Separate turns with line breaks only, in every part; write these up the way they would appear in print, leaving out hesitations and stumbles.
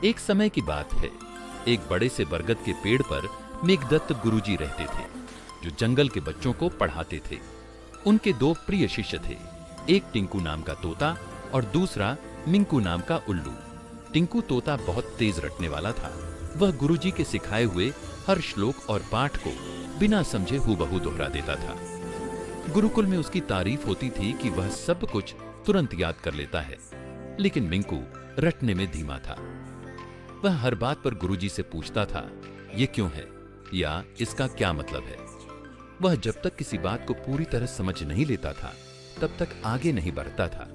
एक समय की बात है। एक बड़े से बरगद के पेड़ पर मेघदत्त गुरुजी रहते थे, जो जंगल के बच्चों को पढ़ाते थे। उनके दो प्रिय शिष्य थे, एक टिंकू नाम का तोता और दूसरा मिंकू नाम का उल्लू। टिंकू तोता बहुत तेज रटने वाला था। वह गुरुजी के सिखाए हुए हर श्लोक और पाठ को बिना समझे हूबहू दोहरा देता था। गुरुकुल में उसकी तारीफ होती थी कि वह सब कुछ तुरंत याद कर लेता है। लेकिन मिंकू रटने में धीमा था। वह हर बात पर गुरुजी से पूछता था, ये क्यों है या इसका क्या मतलब है। वह जब तक किसी बात को पूरी तरह समझ नहीं लेता था, तब तक आगे नहीं बढ़ता था।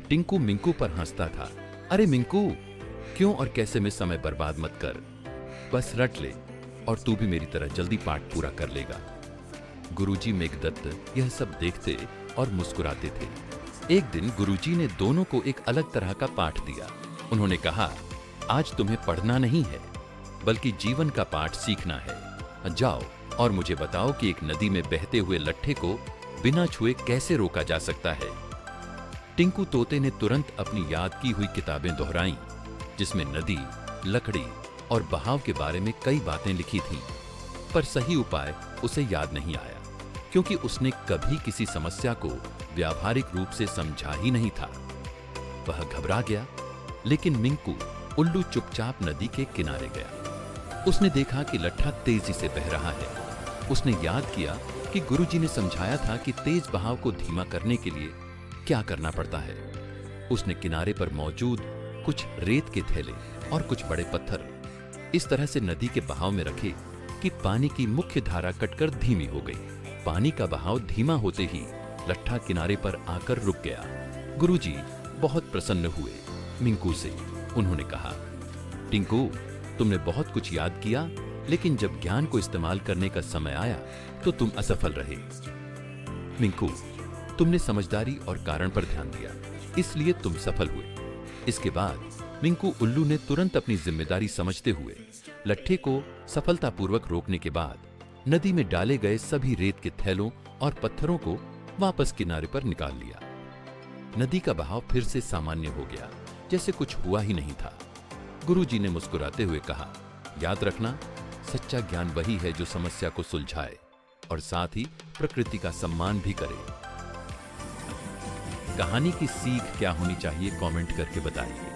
टिंकू मिंकू पर हंसता था, अरे मिंकू, क्यों और कैसे में समय बर्बाद मत कर, बस रट ले और तू भी मेरी तरह जल्दी पाठ पूरा कर लेगा। गुरुजी मेघदत्त यह सब देखते और मुस्कुराते थे। एक दिन गुरुजी ने दोनों को एक अलग तरह का पाठ दिया। उन्होंने कहा, आज तुम्हें पढ़ना नहीं है, बल्कि जीवन का पाठ सीखना है। जाओ और मुझे बताओ कि एक नदी में बहते हुए लट्ठे को बिना छुए कैसे रोका जा सकता है। टिंकू तोते ने तुरंत अपनी याद की हुई किताबें दोहराईं, जिसमें नदी, लकड़ी और बहाव के बारे में कई बातें लिखी थीं, पर सही उपाय उसे याद नहीं आया, क्योंकि उसने कभी किसी समस्या को व्यावहारिक रूप से समझा ही नहीं था। वह घबरा गया, लेकिन मिंकू उल्लू चुपचाप नदी के किनारे गया। उसने देखा कि लट्ठा तेजी से बह रहा है। उसने याद किया कि गुरुजी ने समझाया था कि तेज बहाव को धीमा करने के लिए क्या करना पड़ता है। उसने किनारे पर मौजूद कुछ रेत के थैले और कुछ बड़े पत्थर इस तरह से नदी के बहाव में रखे कि पानी की मुख्य धारा कटकर धीमी हो गई। पानी का बहाव धीमा होते ही लट्ठा किनारे पर आकर रुक गया। गुरुजी बहुत प्रसन्न हुए मिंकू से। उन्होंने कहा, टिंकू, तुमने बहुत कुछ याद किया, लेकिन जब ज्ञान को इस्तेमाल करने का समय आया तो तुम असफल रहे। मिंकू, तुमने समझदारी और कारण पर ध्यान दिया, इसलिए तुम सफल हुए। इसके बाद मिंकू उल्लू ने तुरंत अपनी जिम्मेदारी समझते हुए लट्ठे को सफलतापूर्वक रोकने के बाद नदी में डाले गए सभी रेत के थैलों और पत्थरों को वापस किनारे पर निकाल लिया। नदी का बहाव फिर से सामान्य हो गया, जैसे कुछ हुआ ही नहीं था। गुरुजी ने मुस्कुराते हुए कहा, याद रखना, सच्चा ज्ञान वही है जो समस्या को सुलझाए और साथ ही प्रकृति का सम्मान भी करे। कहानी की सीख क्या होनी चाहिए, कमेंट करके बताइए।